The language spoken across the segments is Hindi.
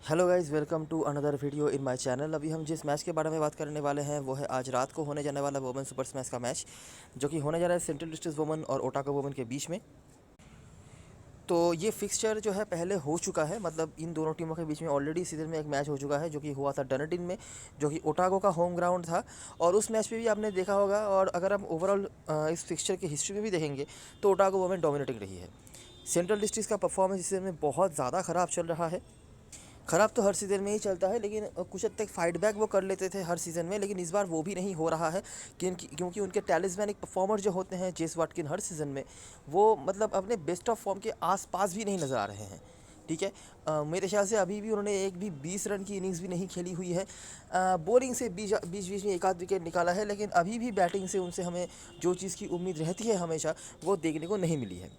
Hello guys, welcome to another video in my channel. अभी हम जिस मैच के बारे में बात करने वाले हैं वो है आज रात को होने जाने वाला वुमेन सुपर स्मैश का मैच, जो कि होने जा रहा है सेंट्रल डिस्ट्रिक्ट वुमेन और ओटाका वुमेन के बीच में। तो ये फिक्सचर जो है पहले हो चुका है, मतलब इन दोनों टीमों के बीच में ऑलरेडी सीजन में एक मैच हो चुका है जो कि हुआ था डनटिन में, जो कि ओटागो का होम ग्राउंड था। और उस मैच में भी आपने देखा होगा, और अगर हम ओवरऑल इस फिक्सचर की हिस्ट्री में भी देखेंगे तो ओटागो वुमेन डोमिनेटिंग रही है। सेंट्रल डिस्ट्रिक्ट का परफॉर्मेंस इस सीजन में बहुत ज़्यादा ख़राब चल रहा है। ख़राब तो हर सीज़न में ही चलता है, लेकिन कुछ हद तक फाइट बैक वो कर लेते थे हर सीज़न में, लेकिन इस बार वो भी नहीं हो रहा है क्योंकि उनके टैलिस्मैनिक परफॉर्मर जो होते हैं जेस वाटकिन हर सीज़न में वो मतलब अपने बेस्ट ऑफ फॉर्म के आसपास भी नहीं नज़र आ रहे हैं। ठीक है। मेरे ख्याल से अभी भी उन्होंने एक भी 20 रन की इनिंग्स भी नहीं खेली हुई है। बॉलिंग से बीच बीच में एक आध विकेट निकाला है, लेकिन अभी भी बैटिंग से उनसे हमें जो चीज़ की उम्मीद रहती है हमेशा, वो देखने को नहीं मिली है।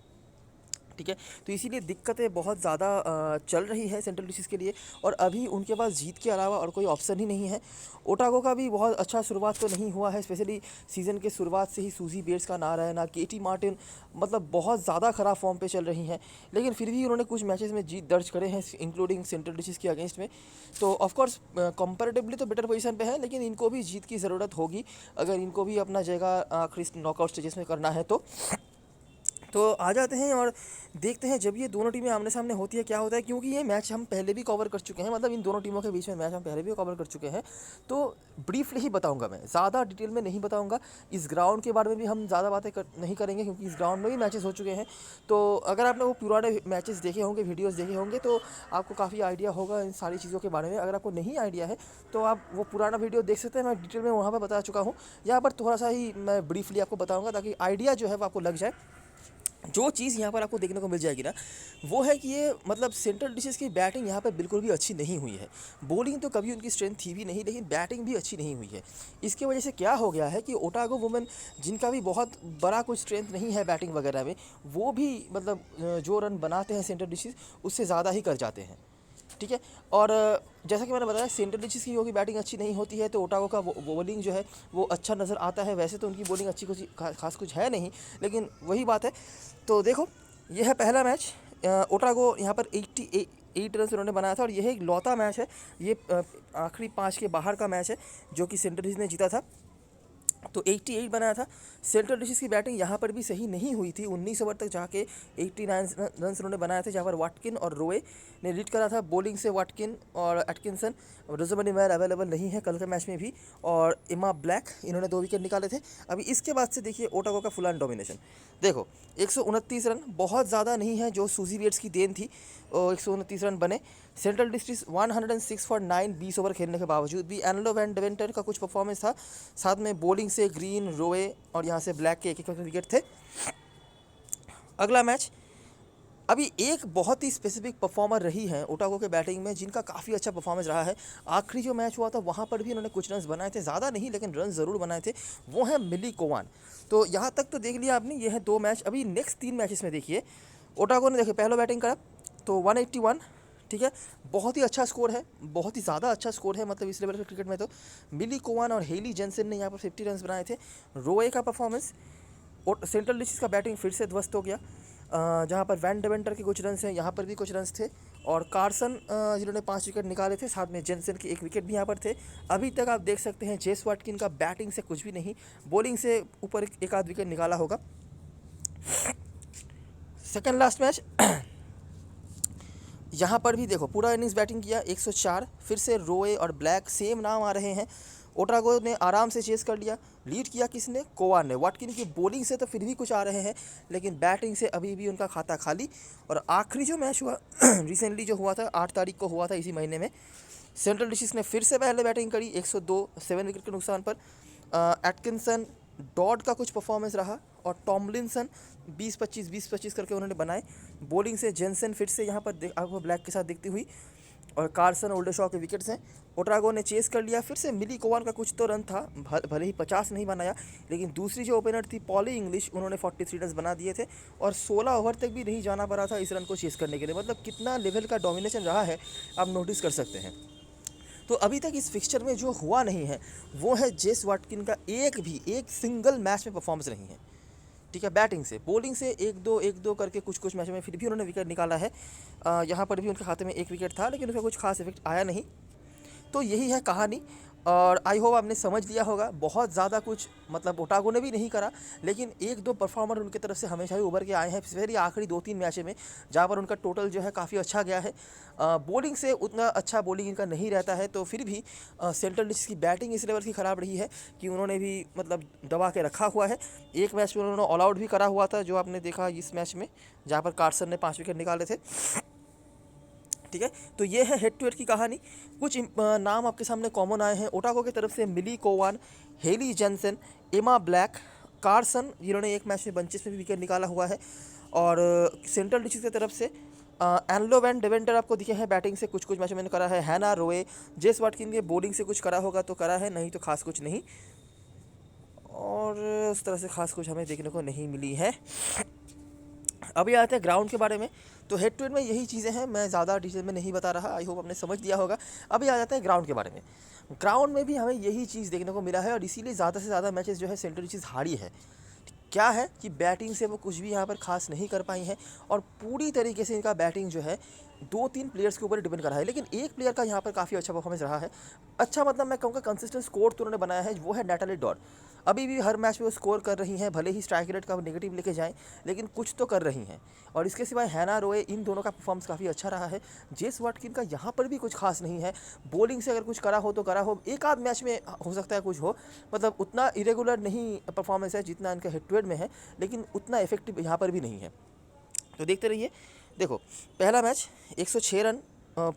ठीक है। तो इसीलिए दिक्कतें बहुत ज़्यादा चल रही है सेंट्रल डिस्ट्रिक्ट के लिए, और अभी उनके पास जीत के अलावा और कोई ऑप्शन ही नहीं है। ओटागो का भी बहुत अच्छा शुरुआत तो नहीं हुआ है, स्पेशली सीज़न के शुरुआत से ही सूजी बेट्स का ना रहना, केटी मार्टिन मतलब बहुत ज़्यादा ख़राब फॉर्म पे चल रही हैं, लेकिन फिर भी उन्होंने कुछ मैचेस में जीत दर्ज करे हैं इंक्लूडिंग सेंट्रल डिस्ट्रिक्ट के अगेंस्ट में। तो ऑफकोर्स कंपेरेटिवली तो बेटर पोजीशन पे है, लेकिन इनको भी जीत की ज़रूरत होगी अगर इनको भी अपना जगह आखिरी नॉकआउट स्टेजेस में करना है तो आ जाते हैं और देखते हैं जब ये दोनों टीमें आमने सामने होती है क्या होता है, क्योंकि ये मैच हम पहले भी कवर कर चुके हैं, मतलब इन दोनों टीमों के बीच में मैच हम पहले भी कवर कर चुके हैं। तो ब्रीफली ही बताऊंगा, मैं ज़्यादा डिटेल में नहीं बताऊंगा। इस ग्राउंड के बारे में भी हम ज़्यादा नहीं करेंगे, क्योंकि इस ग्राउंड में भी मैचेस हो चुके हैं। तो अगर आपने वो पुराने मैचेस देखे होंगे, वीडियोज़ देखे होंगे, तो आपको काफ़ी आइडिया होगा इन सारी चीज़ों के बारे में। अगर आपको नहीं आइडिया है तो आप वो पुराना वीडियो देख सकते हैं, मैं डिटेल में वहाँ पर बता चुका हूँ। यहाँ पर थोड़ा सा ही मैं ब्रीफली आपको बताऊँगा ताकि आइडिया जो है वो आपको लग जाए। जो चीज़ यहाँ पर आपको देखने को मिल जाएगी ना, वो है कि ये मतलब सेंट्रल डिशेस की बैटिंग यहाँ पर बिल्कुल भी अच्छी नहीं हुई है। बॉलिंग तो कभी उनकी स्ट्रेंथ थी भी नहीं, लेकिन बैटिंग भी अच्छी नहीं हुई है। इसकी वजह से क्या हो गया है कि ओटागो वुमेन, जिनका भी बहुत बड़ा कुछ स्ट्रेंथ नहीं है बैटिंग वगैरह में, वो भी मतलब जो रन बनाते हैं सेंट्रल डिशेस उससे ज़्यादा ही कर जाते हैं। ठीक है। और जैसा कि मैंने बताया, सेंट्रल डिशेस की होगी बैटिंग अच्छी नहीं होती है, तो ओटागो का बॉलिंग जो है वो अच्छा नज़र आता है। वैसे तो उनकी बॉलिंग अच्छी कुछ खास कुछ है नहीं, लेकिन वही बात है। तो देखो, यह है पहला मैच। ओटागो यहाँ पर 88 रन उन्होंने बनाया था, और यह एक लौता मैच है। ये आखिरी 5 के बाहर का मैच है जो कि सेंट्रल डिशेस ने जीता था। तो 88 बनाया था। सेंट्रल डिशेस की बैटिंग यहाँ पर भी सही नहीं हुई थी। 19 ओवर तक जाके 89 रन उन्होंने बनाए थे, जहाँ पर वाटकिन और रोए ने लीड करा था। बॉलिंग से वाटकिन और एटकिंसन, रोजमनी मैर अवेलेबल नहीं है कल के मैच में भी, और इमा ब्लैक, इन्होंने 2 विकेट निकाले थे। अभी इसके बाद से देखिए ओटागो का फुल ऑन डोमिनेशन। देखो, 129 रन बहुत ज़्यादा नहीं है, जो सूजी बेट्स की देन थी। 129 रन बने। सेंट्रल डिस्ट्रिक्ट 106 फॉर 9, 20 ओवर खेलने के बावजूद भी। एनलो वैन डेवेंटर का कुछ परफॉर्मेंस था, साथ में बॉलिंग से ग्रीन, रोए और यहाँ से ब्लैक के एक विकेट थे। अगला मैच, अभी एक बहुत ही स्पेसिफिक परफॉर्मर रही है ओटागो के बैटिंग में, जिनका काफ़ी अच्छा परफॉर्मेंस रहा है। आखिरी जो मैच हुआ था वहाँ पर भी उन्होंने कुछ रन बनाए थे, ज़्यादा नहीं लेकिन रन ज़रूर बनाए थे। वो है मिली कोवान। तो यहाँ तक तो देख लिया आपने, ये है 2 मैच। अभी नेक्स्ट 3 मैचेस में देखिए, ओटागो ने देखिए पहला बैटिंग करा तो 181। ठीक है, बहुत ही अच्छा स्कोर है, बहुत ही ज़्यादा अच्छा स्कोर है, मतलब इस लेवल के क्रिकेट में। तो मिली कोवान और हेली जेनसन ने यहाँ पर 50 रन बनाए थे। रोए का परफॉर्मेंस, और सेंट्रल डिशेस का बैटिंग फिर से ध्वस्त हो गया, जहाँ पर वैन डेवेंटर के कुछ रन्स हैं, यहाँ पर भी कुछ रन्स थे। और कार्सन, जिन्होंने 5 विकेट निकाले थे, साथ में जेनसन के 1 विकेट भी यहाँ पर थे। अभी तक आप देख सकते हैं जेस वाटकिन का बैटिंग से कुछ भी नहीं, बॉलिंग से ऊपर एक आध विकेट निकाला होगा। सेकेंड लास्ट मैच, यहाँ पर भी देखो पूरा इनिंग्स बैटिंग किया, 104। फिर से रोए और ब्लैक सेम नाम आ रहे हैं। ओटागो ने आराम से चेस कर लिया। लीड किया किसने? कोवान ने। वाटकिन की बॉलिंग से तो फिर भी कुछ आ रहे हैं, लेकिन बैटिंग से अभी भी उनका खाता खाली। और आखिरी जो मैच हुआ रिसेंटली जो हुआ था, 8 तारीख को हुआ था इसी महीने में, सेंट्रल डिस्ट्रिक्ट ने फिर से पहले बैटिंग करी 102, 7 विकेट के नुकसान पर। एटकिंसन, डॉड का कुछ परफॉर्मेंस रहा, और टॉमलिनसन 20-25 करके उन्होंने बनाए। बॉलिंग से जेनसन फिर से यहाँ पर आपको ब्लैक के साथ दिखती हुई, और कार्सन, ओल्डरशॉ के विकेट्स हैं। ओटागो ने चेस कर लिया। फिर से मिली कोवान का कुछ तो रन था, भले ही 50 नहीं बनाया, लेकिन दूसरी जो ओपनर थी पॉली इंग्लिश, उन्होंने 43 रन बना दिए थे, और 16 ओवर तक भी नहीं जाना पड़ा था इस रन को चेस करने के लिए। मतलब कितना लेवल का डोमिनेशन रहा है, आप नोटिस कर सकते हैं। तो अभी तक इस फिक्सचर में जो हुआ नहीं है वो है जेस वाटकिन का एक सिंगल मैच में परफॉर्मेंस नहीं है। ठीक है, बैटिंग से। बॉलिंग से एक दो करके कुछ कुछ मैचों में फिर भी उन्होंने विकेट निकाला है। यहाँ पर भी उनके खाते में एक विकेट था, लेकिन उसका कुछ खास इफेक्ट आया नहीं। तो यही है कहानी, और आई होप आपने समझ लिया होगा। बहुत ज़्यादा कुछ मतलब ओटागो ने भी नहीं करा, लेकिन एक दो परफॉर्मर उनकी तरफ से हमेशा ही उभर के आए हैं, स्पेशली आखिरी 2-3 मैचें में, जहाँ पर उनका टोटल जो है काफ़ी अच्छा गया है। बॉलिंग से उतना अच्छा बॉलिंग इनका नहीं रहता है, तो फिर भी सेंट्रल डिस्ट्रिक्ट की बैटिंग इस लेवल की ख़राब रही है कि उन्होंने भी मतलब दबा के रखा हुआ है। एक मैच में उन्होंने ऑल आउट भी करा हुआ था, जो आपने देखा इस मैच में, जहाँ पर कार्सन ने 5 विकेट निकाले थे। ठीक है, तो ये है हेड टू हेड की कहानी। कुछ नाम आपके सामने कॉमन आए हैं। ओटागो की तरफ से मिली कोवान, हेली जेनसन, एमा ब्लैक, कार्सन, जिन्होंने एक मैच में बंचेस में भी विकेट निकाला हुआ है। और सेंट्रल डिस्ट्रिक्ट की तरफ से एनलो वैन डेवेंटर आपको दिखे हैं बैटिंग से, कुछ कुछ मैचों में करा है। हैना रोए, जेस वाटकिन के बॉलिंग से कुछ करा होगा तो करा है, नहीं तो खास कुछ नहीं, और उस तरह से खास कुछ हमें देखने को नहीं मिली है। अभी आते हैं ग्राउंड के बारे में। तो हेड टू हेड में यही चीज़ें हैं, मैं ज़्यादा डिटेल में नहीं बता रहा, आई होप आपने समझ लिया होगा। अभी आ जाते हैं ग्राउंड के बारे में। ग्राउंड में भी हमें यही चीज़ देखने को मिला है, और इसीलिए ज़्यादा से ज़्यादा मैचेस जो है सेंट्रल चीज़ हारी है। क्या है कि बैटिंग से वो कुछ भी यहाँ पर खास नहीं कर पाई हैं, और पूरी तरीके से इनका बैटिंग जो है 2-3 प्लेयर्स के ऊपर डिपेंड कर रहा है। लेकिन एक प्लेयर का यहाँ पर काफ़ी अच्छा परफॉर्मेंस रहा है। अच्छा मतलब मैं कहूँगा कंसिस्टेंट स्कोर तो उन्होंने बनाया है, वो है नैटली डॉट। अभी भी हर मैच में वो स्कोर कर रही हैं, भले ही स्ट्राइक रेट का नेगेटिव लेके जाएं, लेकिन कुछ तो कर रही हैं। और इसके सिवाय हैना रोए, इन दोनों का परफॉर्मेंस काफ़ी अच्छा रहा है। जेस वाटकिन का यहाँ पर भी कुछ खास नहीं है। बॉलिंग से अगर कुछ करा हो तो करा हो, एक आध मैच में हो सकता है कुछ हो, मतलब उतना इरेगुलर नहीं परफॉर्मेंस है जितना इनका हेड टू हेड में है, लेकिन उतना इफेक्टिव यहाँ पर भी नहीं है। तो देखते रहिए। देखो, पहला मैच 106 रन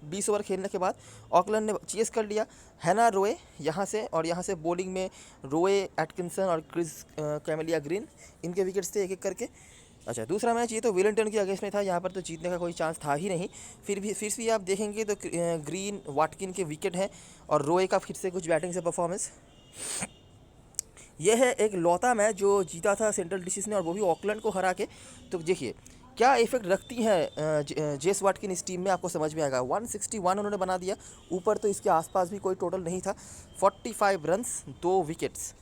20 ओवर खेलने के बाद ऑकलैंड ने चेस कर लिया। हैना रोए यहाँ से, और यहाँ से बॉलिंग में रोए, एटकिंसन और क्रिस कैमेलिया ग्रीन, इनके विकेट्स थे एक एक करके। अच्छा, दूसरा मैच ये तो वेलिंगटन के अगेंस्ट में था, यहाँ पर तो जीतने का कोई चांस था ही नहीं। फिर भी आप देखेंगे तो ग्रीन, वाटकिन के विकेट हैं, और रोए का फिर से कुछ बैटिंग से परफॉर्मेंस। यह है एक लौता मैच जो जीता था सेंट्रल डिस्ट्रिक्ट ने, और वो भी ऑकलैंड को हरा के। तो देखिए क्या इफेक्ट रखती है जेस वाटकिन इस टीम में, आपको समझ में आएगा। 161 उन्होंने बना दिया, ऊपर तो इसके आसपास भी कोई टोटल नहीं था। 45 रन्स, 2 विकेट्स।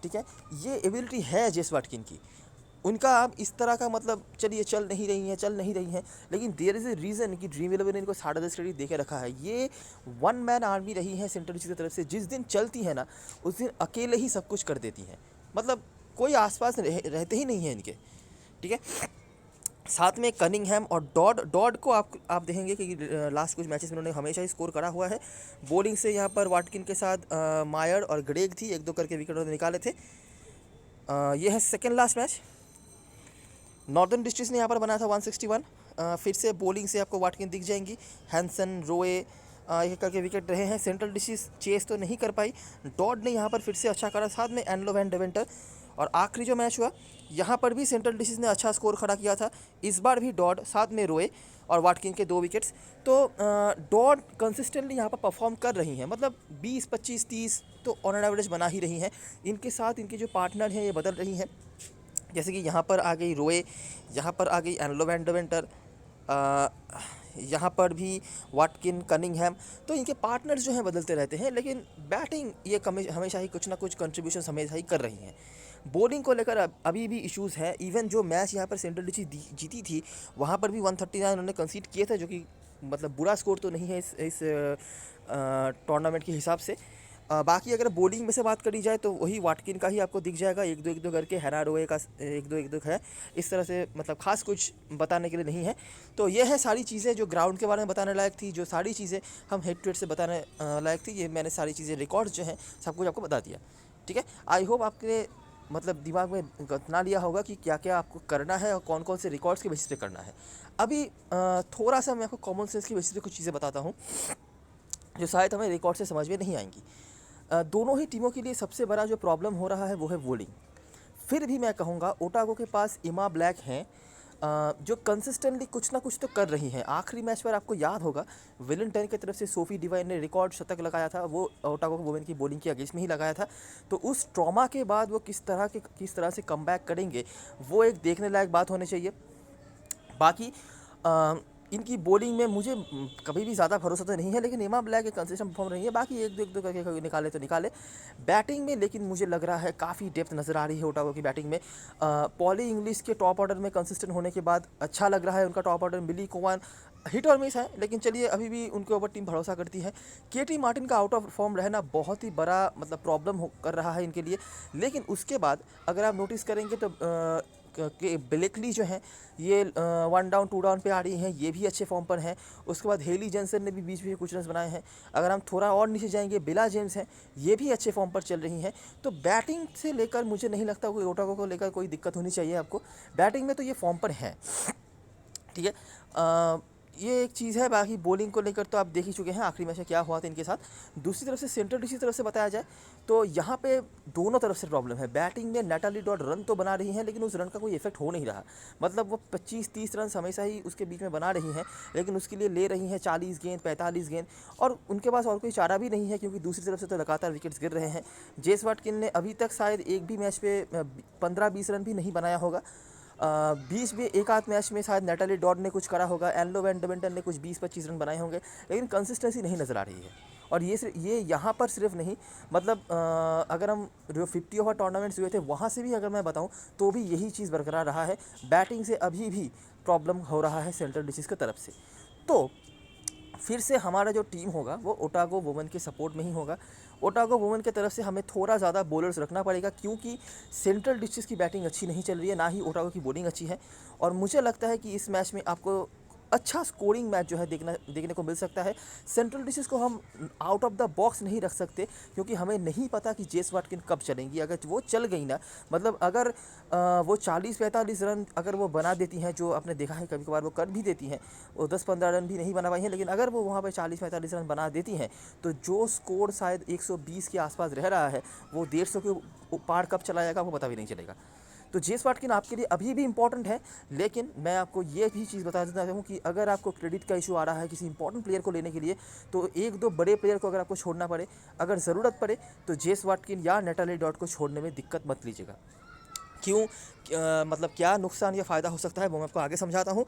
ठीक है, ये एबिलिटी है जेस वाटकिन की। उनका अब इस तरह का मतलब, चलिए चल नहीं रही हैं, लेकिन देयर इज़ ए रीज़न कि ड्रीम 11 ने इनको 10.5 क्रेडिट दे के रखा है। ये वन मैन आर्मी रही है सेंट्रल डिस्ट्रिक्ट की तरफ से। जिस दिन चलती है ना, उस दिन अकेले ही सब कुछ कर देती हैं, मतलब कोई आसपास रहते ही नहीं है इनके। ठीक है, साथ में कनिंगहैम और डॉड को आप देखेंगे कि लास्ट कुछ मैचेस में उन्होंने हमेशा ही स्कोर करा हुआ है। बॉलिंग से यहाँ पर वाटकिन के साथ मायर और ग्रेग थी, एक दो करके विकेट उन्होंने निकाले थे। ये है second last match. Northern district ने यहाँ पर बनाया था 161। फिर से बॉलिंग से आपको वाटकिन दिख जाएंगी, हैंसन, रोए, एक करके विकेट रहे हैं। सेंट्रल डिस्ट्रिक्ट चेस तो नहीं कर पाई। डॉड ने यहाँ पर फिर से अच्छा करा, साथ में एनलो वैन डेवेंटर। और आखिरी जो मैच हुआ, यहाँ पर भी सेंट्रल डिस्ट्रिक्ट ने अच्छा स्कोर खड़ा किया था। इस बार भी डॉड, साथ में रोए और वाटकिन के 2 विकेट्स। तो डॉड कंसिस्टेंटली यहाँ पर परफॉर्म कर रही हैं, मतलब 20, 25, 30 तो ऑन एन एवरेज बना ही रही हैं। इनके साथ इनके जो पार्टनर हैं ये बदल रही हैं, जैसे कि यहाँ पर आ गई रोए, यहाँ पर आ गई एनलो वैन डेवेंटर, यहाँ पर भी वाटकिन, कनिंगहैम। तो इनके पार्टनर्स जो हैं बदलते रहते हैं, लेकिन बैटिंग ये हमेशा ही कुछ ना कुछ कंट्रीब्यूशन हमेशा ही कर रही हैं। बॉलिंग को लेकर अभी भी इश्यूज़ हैं। इवन जो मैच यहाँ पर सेंट्रल डिस्ट्रिक्ट जीती थी, वहाँ पर भी 139 उन्होंने कंसीड किए थे, जो कि मतलब बुरा स्कोर तो नहीं है इस टूर्नामेंट के हिसाब से। बाकी अगर बॉलिंग में से बात करी जाए तो वही वाटकिन का ही आपको दिख जाएगा, एक दो करके। हैना रोए का एक दो है, इस तरह से मतलब खास कुछ बताने के लिए नहीं है। तो ये है सारी चीज़ें जो ग्राउंड के बारे में बताने लायक थी, जो सारी चीज़ें हम हेड टू हेड से बताने लायक थी, ये मैंने सारी चीज़ें रिकॉर्ड्स जो हैं सब कुछ आपको बता दिया। ठीक है, आई होप आपके मतलब दिमाग में गतना लिया होगा कि क्या क्या आपको करना है और कौन कौन से रिकॉर्ड्स के बेसिस पे करना है। अभी थोड़ा सा मैं आपको कॉमन सेंस की बेसिस पे कुछ चीज़ें बताता हूँ जो शायद हमें रिकॉर्ड से समझ में नहीं आएंगी। दोनों ही टीमों के लिए सबसे बड़ा जो प्रॉब्लम हो रहा है वो है बॉलिंग। फिर भी मैं कहूँगा ओटागो के पास इमा ब्लैक हैं, जो कंसिस्टेंटली कुछ ना कुछ तो कर रही हैं। आखिरी मैच पर आपको याद होगा वेलिंगटन की तरफ से सोफी डिवाइन ने रिकॉर्ड शतक लगाया था, वो ओटागो वुमेन की बॉलिंग के अगेंस्ट में ही लगाया था। तो उस ट्रॉमा के बाद वो किस तरह से कमबैक करेंगे, वो एक देखने लायक बात होनी चाहिए। बाकी इनकी बॉलिंग में मुझे कभी भी ज़्यादा भरोसा तो नहीं है, लेकिन एमा ब्लैक एक कंसिस्टेंट परफॉर्म रही है। बाकी एक दो करके कोई निकाले तो निकाले। बैटिंग में लेकिन मुझे लग रहा है काफ़ी डेप्थ नज़र आ रही है ओटागो की बैटिंग में। पॉली इंग्लिश के टॉप ऑर्डर में कंसिस्टेंट होने के बाद अच्छा लग रहा है उनका टॉप ऑर्डर। मिली कोवान हिट और मिस है, लेकिन चलिए अभी भी उनके ऊपर टीम भरोसा करती है। केटी मार्टिन का आउट ऑफ फॉर्म रहना बहुत ही बड़ा मतलब प्रॉब्लम कर रहा है इनके लिए। लेकिन उसके बाद अगर आप नोटिस करेंगे तो कि ब्लेकली जो हैं ये 1 डाउन 2 डाउन पे आ रही हैं, ये भी अच्छे फॉर्म पर हैं। उसके बाद हेली जेंसन ने भी बीच में कुछ रन बनाए हैं। अगर हम थोड़ा और नीचे जाएंगे, बिला जेम्स हैं, ये भी अच्छे फॉर्म पर चल रही हैं। तो बैटिंग से लेकर मुझे नहीं लगता कोई ओटागो को लेकर कोई दिक्कत होनी चाहिए आपको। बैटिंग में तो ये फॉर्म पर हैं, ठीक है। ये एक चीज़ है। बाकी बॉलिंग को लेकर तो आप देख ही चुके हैं आखिरी मैच में क्या हुआ था इनके साथ। दूसरी तरफ से सेंट्रल डिस्ट्रिक्ट तरफ से बताया जाए तो यहाँ पे दोनों तरफ से प्रॉब्लम है। बैटिंग में नैटाली डॉट रन तो बना रही हैं, लेकिन उस रन का कोई इफेक्ट हो नहीं रहा। मतलब वो 25-30 रन हमेशा ही उसके बीच में बना रही हैं, लेकिन उसके लिए ले रही हैं 40 गेंद 45 गेंद, और उनके पास और कोई चारा भी नहीं है, क्योंकि दूसरी तरफ से तो लगातार विकेट्स गिर रहे हैं। जेस वाटकिन ने अभी तक शायद एक भी मैच पे 15-20 रन भी नहीं बनाया होगा। बीच में एक आध मैच में शायद नैटाली डॉट ने कुछ करा होगा, एनलो वैंडरबिंटन ने कुछ 20-25 रन बनाए होंगे, लेकिन कंसिस्टेंसी नहीं नज़र आ रही है। और ये यहाँ पर सिर्फ नहीं, मतलब अगर हम जो 50 ओवर टूर्नामेंट्स हुए थे वहाँ से भी अगर मैं बताऊँ तो भी यही चीज़ बरकरार रहा है। बैटिंग से अभी भी प्रॉब्लम हो रहा है सेंट्रल डिस्ट्रिक्ट की तरफ से। तो फिर से हमारा जो टीम होगा वो ओटागो वुमेन के सपोर्ट में ही होगा। ओटागो वुमेन की तरफ से हमें थोड़ा ज़्यादा बॉलर्स रखना पड़ेगा, क्योंकि सेंट्रल डिस्ट्रिक्ट की बैटिंग अच्छी नहीं चल रही है, ना ही ओटागो की बॉलिंग अच्छी है। और मुझे लगता है कि इस मैच में आपको अच्छा स्कोरिंग मैच जो है देखने को मिल सकता है। सेंट्रल डिस्ट्रिक्ट को हम आउट ऑफ द बॉक्स नहीं रख सकते, क्योंकि हमें नहीं पता कि जेस वाटकिन कब चलेंगी। अगर वो चल गई ना, मतलब अगर वो 40-45 रन अगर वो बना देती हैं, जो आपने देखा है कभी कभार वो कर भी देती हैं, वो 10-15 रन भी नहीं बना पाई हैं, लेकिन अगर वो वहाँ पर 40-45 रन बना देती हैं तो जो स्कोर शायद 120 के आसपास रह रहा है, वो 150 के पार कब चला जाएगा वो पता भी नहीं चलेगा। तो जेस वाटकिन आपके लिए अभी भी इंपॉर्टेंट है, लेकिन मैं आपको ये भी चीज़ बता देता हूँ कि अगर आपको क्रेडिट का इशू आ रहा है किसी इंपॉर्टेंट प्लेयर को लेने के लिए, तो एक दो बड़े प्लेयर को अगर आपको छोड़ना पड़े, अगर ज़रूरत पड़े, तो जेस वाटकिन या नैटाली डॉट को छोड़ने में दिक्कत मत लीजिएगा। क्यों, मतलब क्या नुकसान या फ़ायदा हो सकता है वो मैं आपको आगे समझाता हूँ।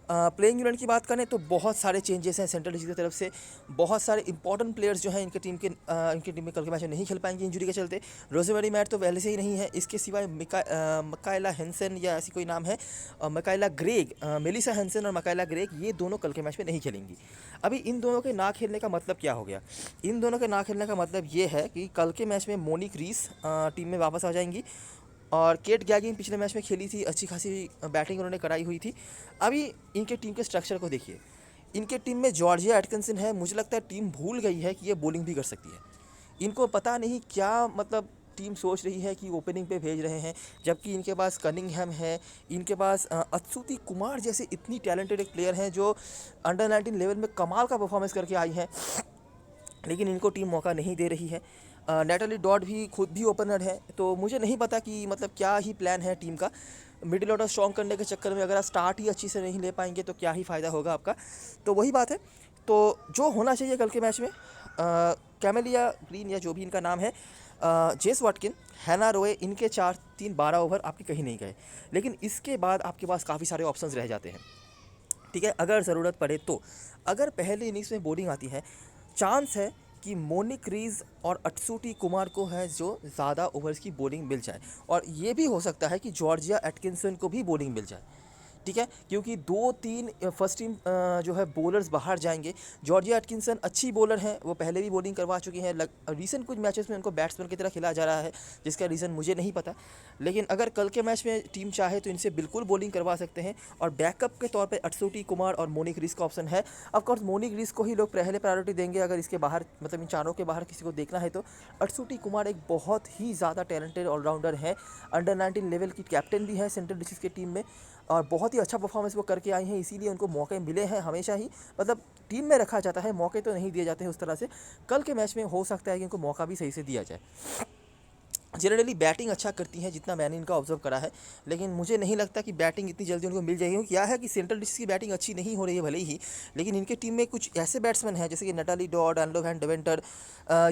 प्लेइंग यूनिट की बात करें तो बहुत सारे चेंजेस हैं सेंट्रल डिस्ट्रिक्ट की तरफ से। बहुत सारे इंपॉर्टेंट प्लेयर्स जो हैं इनकी टीम में कल के मैच में नहीं खेल पाएंगे इंजरी के चलते। रोजेमेरी मैट तो पहले से ही नहीं है, इसके सिवाय मकाइला हेंसन या ऐसी कोई नाम है, मकाइला ग्रेग, मेलिसा हेंसन और मकाइला ग्रेग, ये दोनों कल के मैच में नहीं खेलेंगी। अभी इन दोनों के ना खेलने का मतलब क्या हो गया? इन दोनों के ना खेलने का मतलब ये है कि कल के मैच में मोनिक रीस टीम में वापस आ जाएंगी, और केट गैगिन पिछले मैच में खेली थी, अच्छी खासी बैटिंग उन्होंने कराई हुई थी। अभी इनके टीम के स्ट्रक्चर को देखिए, इनके टीम में जॉर्जिया एटकिंसन है। मुझे लगता है टीम भूल गई है कि ये बॉलिंग भी कर सकती है। इनको पता नहीं क्या मतलब टीम सोच रही है कि ओपनिंग पे भेज रहे हैं, जबकि इनके पास कनिंगहैम है, इनके पास अत्सुति कुमार जैसे इतनी टैलेंटेड एक प्लेयर हैं जो अंडर 19 लेवल में कमाल का परफॉर्मेंस करके आई हैं, लेकिन इनको टीम मौका नहीं दे रही है। नैटाली डॉट भी खुद भी ओपनर है, तो मुझे नहीं पता कि मतलब क्या ही प्लान है टीम का। मिडिल ऑर्डर स्ट्रॉन्ग करने के चक्कर में अगर आप स्टार्ट ही अच्छी से नहीं ले पाएंगे तो क्या ही फ़ायदा होगा आपका। तो वही बात है। तो जो होना चाहिए कल के मैच में, कैमेलिया ग्रीन या जो भी इनका नाम है, जेस वाटकिन, हैना रोए, इनके 4-3-12 ओवर आपके कहीं नहीं गए, लेकिन इसके बाद आपके पास काफ़ी सारे ऑप्शंस रह जाते हैं, ठीक है। अगर ज़रूरत पड़े तो, अगर पहले इनिंग्स में बॉलिंग आती है, चांस है कि मोनिक रीज और अटसूटी कुमार को है जो ज़्यादा ओवर्स की बॉलिंग मिल जाए, और ये भी हो सकता है कि जॉर्जिया एटकिंसन को भी बॉलिंग मिल जाए, ठीक है, क्योंकि 2-3 फर्स्ट टीम जो है बॉलर्स बाहर जाएंगे। जॉर्जिया एटकिंसन अच्छी बॉलर हैं, वो पहले भी बॉलिंग करवा चुकी हैं। रीसेंट कुछ मैचेस में उनको बैट्समैन की तरह खेला जा रहा है, जिसका रीज़न मुझे नहीं पता, लेकिन अगर कल के मैच में टीम चाहे तो इनसे बिल्कुल बॉलिंग करवा सकते हैं। और बैकअप के तौर पर अटसूटी कुमार और मोनिक रीस का ऑप्शन है। ऑफकोर्स मोनिक रीस को ही लोग पहले प्रायोरिटी देंगे, अगर इसके बाहर मतलब इन चारों के बाहर किसी को देखना है तो। अटसूटी कुमार एक बहुत ही ज़्यादा टैलेंटेड ऑलराउंडर है, अंडर 19 लेवल की कैप्टन भी है सेंट्रल डिस्ट्रिक्ट की टीम में, और बहुत ही अच्छा परफॉर्मेंस वो करके आई हैं, इसीलिए उनको मौके मिले हैं हमेशा ही। मतलब टीम में रखा जाता है, मौके तो नहीं दिए जाते हैं उस तरह से। कल के मैच में हो सकता है कि उनको मौका भी सही से दिया जाए। जनरली बैटिंग अच्छा करती हैं जितना मैंने इनका ऑब्जर्व करा है, लेकिन मुझे नहीं लगता कि बैटिंग इतनी जल्दी उनको मिल जाएगी। क्या है कि सेंट्रल डिस्ट्रिक्ट की बैटिंग अच्छी नहीं हो रही है भले ही, लेकिन इनके टीम में कुछ ऐसे बैट्समैन हैं जैसे कि नटाली डॉट, एनलो वैन डेवेंटर,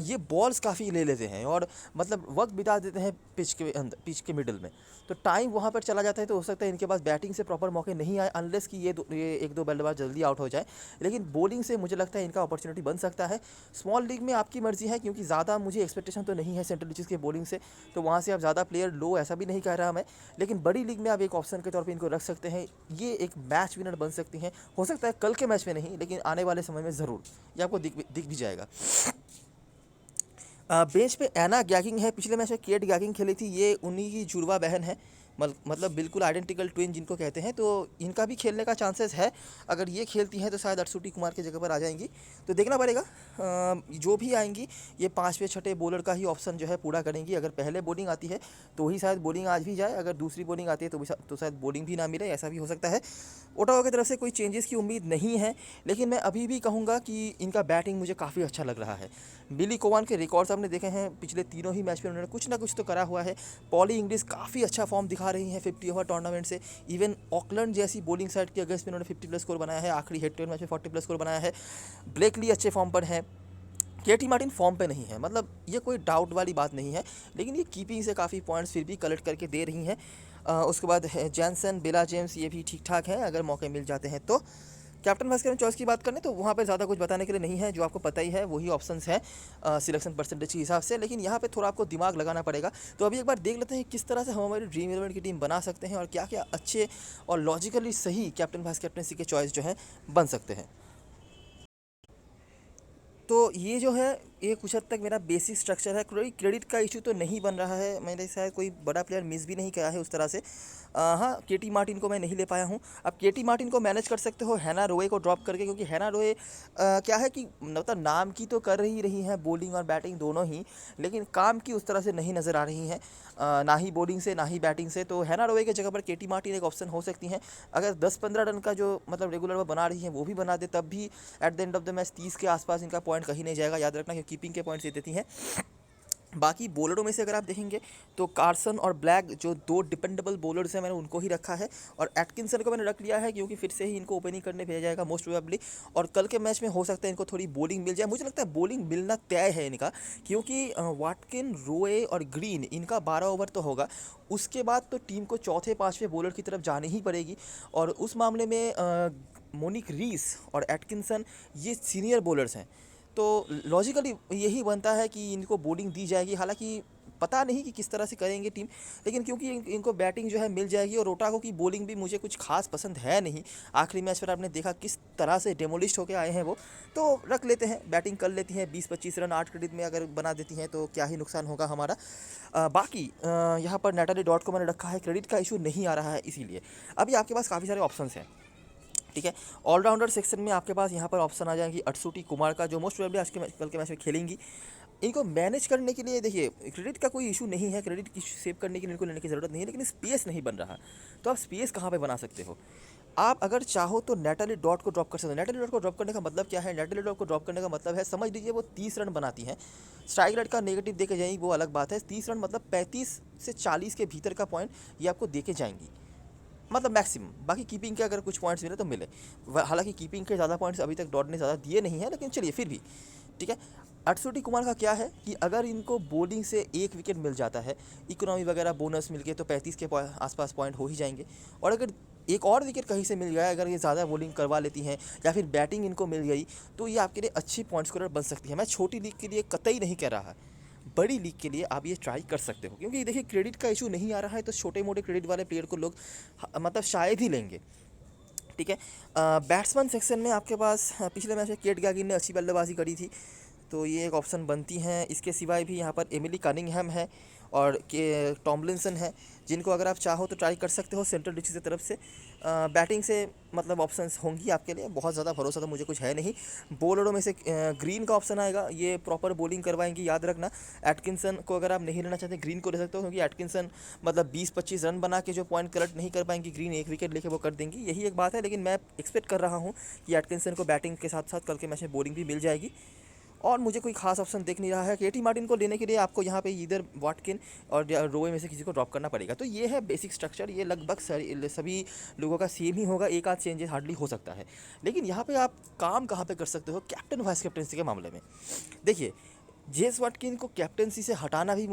ये बॉल्स काफ़ी ले लेते हैं और मतलब वक्त बिता देते हैं पिच के अंदर, पिच के मिडल में, तो टाइम वहाँ पर चला जाता है। तो हो सकता है इनके पास बैटिंग से प्रॉपर मौके नहीं आए, अनलेस कि ये एक दो बल्लेबाज जल्दी आउट हो जाए। लेकिन बॉलिंग से मुझे लगता है इनका अपॉर्चुनिटी बन सकता है। स्मॉल लीग में आपकी मर्जी है, क्योंकि ज़्यादा मुझे एक्सपेक्टेशन तो नहीं है सेंट्रल डिस्ट्रिक्ट के बॉलिंग से, तो वहाँ से आप ज़्यादा प्लेयर लो ऐसा भी नहीं कह रहा मैं। लेकिन बड़ी लीग में आप एक ऑप्शन के तौर पे इनको रख सकते हैं। ये एक मैच विनर बन सकती हैं। हो सकता है कल के मैच में नहीं, लेकिन आने वाले समय में ज़रूर ये आपको दिख भी जाएगा। बेंच पे एना गैगिंग है। पिछले मैच में केट गैगिंग खेली थी, ये उन्हीं की जुड़वा बहन है, मतलब बिल्कुल आइडेंटिकल ट्विन जिनको कहते हैं। तो इनका भी खेलने का चांसेस है। अगर ये खेलती हैं तो शायद अरशुटी कुमार की जगह पर आ जाएंगी, तो देखना पड़ेगा। जो भी आएंगी ये पाँचवें छठे बॉलर का ही ऑप्शन जो है पूरा करेंगी। अगर पहले बॉलिंग आती है तो ही शायद बॉलिंग आज भी जाए, अगर दूसरी बॉलिंग आती है तो शायद बॉलिंग भी ना मिले, ऐसा भी हो सकता है। ओटावा की तरफ से कोई चेंजेस की उम्मीद नहीं है, लेकिन मैं अभी भी कहूँगा कि इनका बैटिंग मुझे काफ़ी अच्छा लग रहा है। बिली कोवान के रिकॉर्ड्स आपने देखे हैं, पिछले तीनों ही मैच में उन्होंने कुछ ना कुछ तो करा हुआ है। पॉली इंग्लिश काफ़ी अच्छा फॉर्म दिखा रही हैं 50 ओवर टूर्नामेंट से। इवन ऑकलैंड जैसी बॉलिंग साइड के अगेंस्ट में उन्होंने 50+ स्कोर बनाया है, आखिरी हेड टू हेड मैच में 40+ स्कोर बनाया है। ब्लेकली अच्छे फॉर्म पर है, केटी मार्टिन फॉर्म पे नहीं है, मतलब ये कोई डाउट वाली बात नहीं है, लेकिन ये कीपिंग से काफ़ी पॉइंट्स फिर भी कलेक्ट करके दे रही हैं। उसके बाद जैनसन, बेला जेम्स, ये भी ठीक ठाक हैं अगर मौके मिल जाते हैं तो। कैप्टन वाइस कैप्टन चॉइस की बात करें तो वहाँ पे ज़्यादा कुछ बताने के लिए नहीं है, जो आपको पता ही है वही ऑप्शंस हैं सिलेक्शन परसेंटेज के हिसाब से, लेकिन यहाँ पे थोड़ा आपको दिमाग लगाना पड़ेगा। तो अभी एक बार देख लेते हैं किस तरह से हम हमारी ड्रीम 11 की टीम बना सकते हैं और क्या क्या अच्छे और लॉजिकली सही कैप्टन वाइस कैप्टनसी के चॉइस जो हैं बन सकते हैं। तो ये जो है ये कुछ हद तक मेरा बेसिक स्ट्रक्चर है। कोई क्रेडिट का इशू तो नहीं बन रहा है, मैंने शायद कोई बड़ा प्लेयर मिस भी नहीं किया है उस तरह से। हाँ, केटी मार्टिन को मैं नहीं ले पाया हूँ। अब केटी मार्टिन को मैनेज कर सकते हो हैना रोए को ड्रॉप करके, क्योंकि हैना रोए क्या है कि मतलब नाम की तो कर ही रही हैं बॉलिंग और बैटिंग दोनों ही, लेकिन काम की उस तरह से नहीं नज़र आ रही हैं, ना ही बॉलिंग से ना ही बैटिंग से। तो हैना रोए की जगह पर केटी मार्टिन एक ऑप्शन हो सकती हैं। अगर 10-15 रन का जो मतलब रेगुलर वो बना रही हैं वो भी बना दे, तब भी at the end of the match 30 के आसपास इनका पॉइंट कहीं नहीं जाएगा, याद रखना, क्योंकि कीपिंग के पॉइंट्स ये देती हैं। बाकी बॉलरों में से अगर आप देखेंगे तो कार्सन और ब्लैक जो दो डिपेंडेबल बॉलर्स हैं, मैंने उनको ही रखा है, और एटकिंसन को मैंने रख लिया है क्योंकि फिर से ही इनको ओपनिंग करने भेजा जाएगा मोस्ट प्रोबेबली। और कल के मैच में हो सकता है इनको थोड़ी बॉलिंग मिल जाए, मुझे लगता है बॉलिंग मिलना तय है इनका, क्योंकि वाटकिन, रोए और ग्रीन इनका 12 ओवर तो होगा, उसके बाद तो टीम को चौथे पाँचवें बॉलर की तरफ जानी ही पड़ेगी। और उस मामले में मोनिक रीस और एटकिंसन ये सीनियर बॉलर्स हैं, तो लॉजिकली यही बनता है कि इनको बॉलिंग दी जाएगी। हालांकि पता नहीं कि किस तरह से करेंगे टीम, लेकिन क्योंकि इनको बैटिंग जो है मिल जाएगी, और ओटागो की बॉलिंग भी मुझे कुछ खास पसंद है नहीं। आखिरी मैच पर आपने देखा किस तरह से डेमोलिस्ट होकर आए हैं वो, तो रख लेते हैं, बैटिंग कर लेती हैं, 20-25 रन 8 क्रेडिट में अगर बना देती हैं तो क्या ही नुकसान होगा हमारा। बाकी यहाँ पर नैटली डॉट को मैंने रखा है, क्रेडिट का इशू नहीं आ रहा है, इसीलिए अभी आपके पास काफ़ी सारे ऑप्शन हैं। ठीक है, ऑलराउंडर सेक्शन में आपके पास यहाँ पर ऑप्शन आ जाएंगी अरशुटी कुमार का, जो मोस्ट प्रोबेबली आज के कल के मैच में खेलेंगी। इनको मैनेज करने के लिए देखिए क्रेडिट का कोई इशू नहीं है, क्रेडिट की सेव करने के लिए इनको लेने की ज़रूरत नहीं है, लेकिन स्पेस नहीं बन रहा। तो आप स्पेस कहाँ पे बना सकते हो? आप अगर चाहो तो नैटली डॉट को ड्रॉप कर सकते हो। नैटली डॉट को ड्रॉप करने का मतलब क्या है? नैटली डॉट को ड्रॉप करने का मतलब है, समझ लीजिए वो 30 रन बनाती हैं, स्ट्राइक रेट का नेगेटिव देके जाएंगी वो अलग बात है। 30 रन मतलब 35 से 40 के भीतर का पॉइंट ये आपको देके जाएंगी, मतलब मैक्सिमम। बाकी कीपिंग के अगर कुछ पॉइंट्स मिले तो मिले, हालांकि कीपिंग के ज़्यादा पॉइंट्स अभी तक डॉट ने ज़्यादा दिए नहीं है, लेकिन चलिए फिर भी ठीक है। अरशुटी कुमार का क्या है कि अगर इनको बॉलिंग से एक विकेट मिल जाता है, इकोनॉमी वगैरह बोनस मिल गए, तो 35 के आसपास पॉइंट हो ही जाएंगे। और अगर एक और विकेट कहीं से मिल गया, अगर ये ज़्यादा बॉलिंग करवा लेती हैं या फिर बैटिंग इनको मिल गई, तो ये आपके लिए अच्छी पॉइंट स्कोरर बन सकती है। मैं छोटी लीग के लिए कतई नहीं कह रहा, बड़ी लीग के लिए आप ये ट्राई कर सकते हो, क्योंकि देखिए क्रेडिट का इशू नहीं आ रहा है, तो छोटे मोटे क्रेडिट वाले प्लेयर को लोग मतलब शायद ही लेंगे। ठीक है, बैट्समैन सेक्शन में आपके पास पिछले मैच में केट गैगिन ने अच्छी बल्लेबाजी करी थी, तो ये एक ऑप्शन बनती हैं। इसके सिवाय भी यहाँ पर एमिली कनिंघम है और के टॉमलिंसन है, जिनको अगर आप चाहो तो ट्राई कर सकते हो सेंट्रल डिस्ट्रिक्ट की तरफ से। बैटिंग से मतलब ऑप्शंस होंगी आपके लिए, बहुत ज़्यादा भरोसा तो मुझे कुछ है नहीं। बॉलरों में से ग्रीन का ऑप्शन आएगा, ये प्रॉपर बॉलिंग करवाएंगी, याद रखना। एटकिंसन को अगर आप नहीं लेना चाहते, ग्रीन को ले सकते हो, क्योंकि एटकिंसन मतलब 20-25 रन बना के जो पॉइंट कलेक्ट नहीं कर पाएंगी, ग्रीन एक विकेट लेके वो कर देंगी, यही एक बात है। लेकिन मैं एक्सपेक्ट कर रहा हूँ कि एटकिंसन को बैटिंग के साथ साथ कल के मैच में बॉलिंग भी मिल जाएगी। और मुझे कोई खास ऑप्शन दिख नहीं रहा है। केटी मार्टिन को लेने के लिए आपको यहाँ पे इधर वाटकिन और रोए में से किसी को ड्रॉप करना पड़ेगा। तो ये है बेसिक स्ट्रक्चर, ये लगभग सभी लोगों का सेम ही होगा, एक आध चेंजेस हार्डली हो सकता है। लेकिन यहाँ पे आप काम कहाँ पे कर सकते हो कैप्टन वाइस कैप्टनसी के मामले में। देखिए, जेस वाटकिन को कैप्टनसी से हटाना भी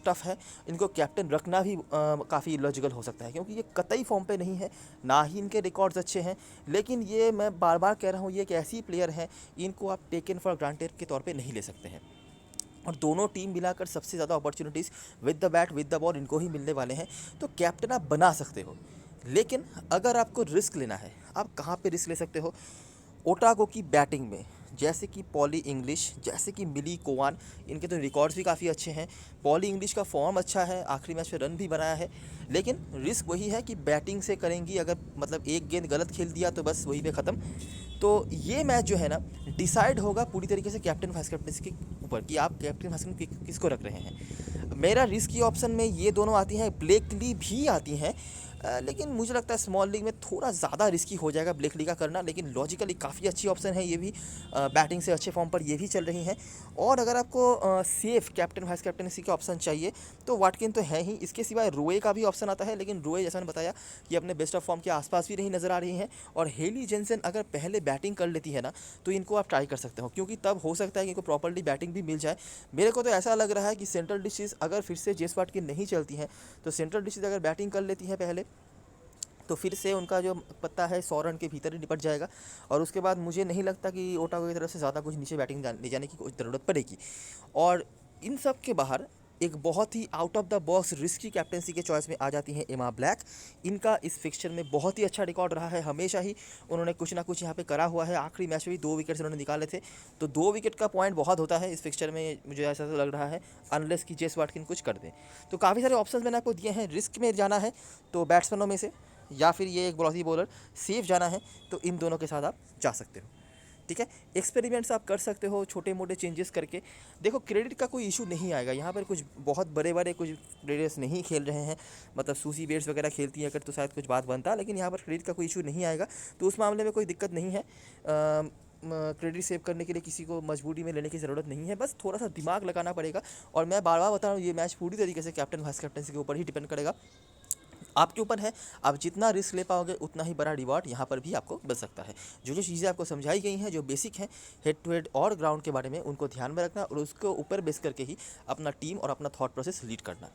टफ है, इनको कैप्टन रखना भी काफ़ी लॉजिकल हो सकता है, क्योंकि ये कतई फॉर्म पे नहीं है, ना ही इनके रिकॉर्ड्स अच्छे हैं। लेकिन ये मैं बार बार कह रहा हूँ, ये एक ऐसी प्लेयर है, इनको आप टेकन फॉर ग्रांटेड के तौर पे नहीं ले सकते हैं। और दोनों टीम मिलाकर सबसे ज़्यादा opportunities with the bat with the ball इनको ही मिलने वाले हैं। तो कैप्टन आप बना सकते हो, लेकिन अगर आपको रिस्क लेना है, आप कहाँ पे रिस्क ले सकते हो? ओटागो की बैटिंग में, जैसे कि पॉली इंग्लिश, जैसे कि मिली कोवान, इनके तो रिकॉर्ड्स भी काफ़ी अच्छे हैं। पॉली इंग्लिश का फॉर्म अच्छा है, आखिरी मैच में रन भी बनाया है, लेकिन रिस्क वही है कि बैटिंग से करेंगी, अगर मतलब एक गेंद गलत खेल दिया तो बस वहीं पे ख़त्म। तो ये मैच जो है ना, डिसाइड होगा पूरी तरीके से कैप्टन वाइस कैप्टन के ऊपर कि आप कैप्टन वाइस कैप्टन किसको रख रहे हैं। मेरा रिस्की ऑप्शन में ये दोनों आती हैं, ब्लेक ली भी आती हैं, लेकिन मुझे लगता है स्मॉल लीग में थोड़ा ज़्यादा रिस्की हो जाएगा ब्लेक ली का करना। लेकिन लॉजिकली काफ़ी अच्छी ऑप्शन है ये भी, बैटिंग से अच्छे फॉर्म पर ये भी चल रही हैं। और अगर आपको सेफ कैप्टन वाइस कैप्टनसी के ऑप्शन चाहिए तो वाटकिन तो है ही, इसके सिवाय रोए का भी ऑप्शन आता है, लेकिन रोए जैसा मैंने बताया कि अपने बेस्ट ऑफ फॉर्म के आसपास भी नहीं नज़र आ रही हैं। और हेली जेनसन अगर पहले बैटिंग कर लेती है ना, तो इनको आप ट्राई कर सकते हो, क्योंकि तब हो सकता है कि इनको प्रॉपरली बैटिंग भी मिल जाए। मेरे को तो ऐसा लग रहा है कि सेंट्रल डिशेज़ अगर फिर से जेस वाटकिन नहीं चलती हैं, तो सेंट्रल डिशेज़ अगर बैटिंग कर लेती हैं पहले, तो फिर से उनका जो पत्ता है 100 रन के भीतर ही निपट जाएगा। और उसके बाद मुझे नहीं लगता कि ओटागो की तरफ से ज़्यादा कुछ नीचे बैटिंग ले जाने की कोई ज़रूरत पड़ेगी। और इन सब के बाहर एक बहुत ही out of the box risky captaincy के चॉइस में आ जाती हैं एमा ब्लैक। इनका इस फिक्सचर में बहुत ही अच्छा रिकॉर्ड रहा है, हमेशा ही उन्होंने कुछ ना कुछ यहाँ पे करा हुआ है। आखिरी मैच में भी 2 विकेट्स उन्होंने निकाले थे, तो 2 विकेट का पॉइंट बहुत होता है इस फिक्सचर में, मुझे ऐसा तो लग रहा है, अनलेस कि जेस वाटकिन कुछ कर दें। तो काफ़ी सारे ऑप्शन मैंने आपको दिए हैं। रिस्क में जाना है तो बैट्समैनों में से, या फिर ये एक ब्लॉसी बॉलर सेफ जाना है तो इन दोनों के साथ आप जा सकते हो। ठीक है, एक्सपेरिमेंट्स आप कर सकते हो छोटे मोटे चेंजेस करके। देखो, क्रेडिट का कोई इशू नहीं आएगा यहाँ पर, कुछ बहुत बड़े बड़े कुछ प्लेयर्स नहीं खेल रहे हैं, मतलब सूसी बेट्स वगैरह खेलती है अगर तो शायद कुछ बात बनता, लेकिन यहाँ पर क्रेडिट का कोई इशू नहीं आएगा, तो उस मामले में कोई दिक्कत नहीं है। क्रेडिट सेव करने के लिए किसी को मजबूरी में लेने की ज़रूरत नहीं है, बस थोड़ा सा दिमाग लगाना पड़ेगा। और मैं बार बार बता रहा हूँ, ये मैच पूरी तरीके से कैप्टन वाइस कैप्टनसी के ऊपर ही डिपेंड करेगा, आपके ऊपर है। आप जितना रिस्क ले पाओगे उतना ही बड़ा रिवॉर्ड यहाँ पर भी आपको मिल सकता है। जो जो चीज़ें आपको समझाई गई हैं, जो बेसिक हैं हेड टू हेड और ग्राउंड के बारे में, उनको ध्यान में रखना और उसके ऊपर बेस करके ही अपना टीम और अपना थॉट प्रोसेस लीड करना।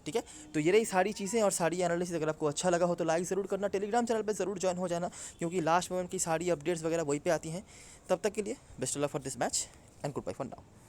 ठीक है, तो ये रही सारी चीज़ें और सारी एनालिसिस। अगर आपको अच्छा लगा हो तो लाइक ज़रूर करना, टेलीग्राम चैनल पर ज़रूर ज्वाइन हो जाना, क्योंकि लास्ट मोमेंट की सारी अपडेट्स वगैरह वहीं पर आती हैं। तब तक के लिए best of luck for this match and goodbye for now.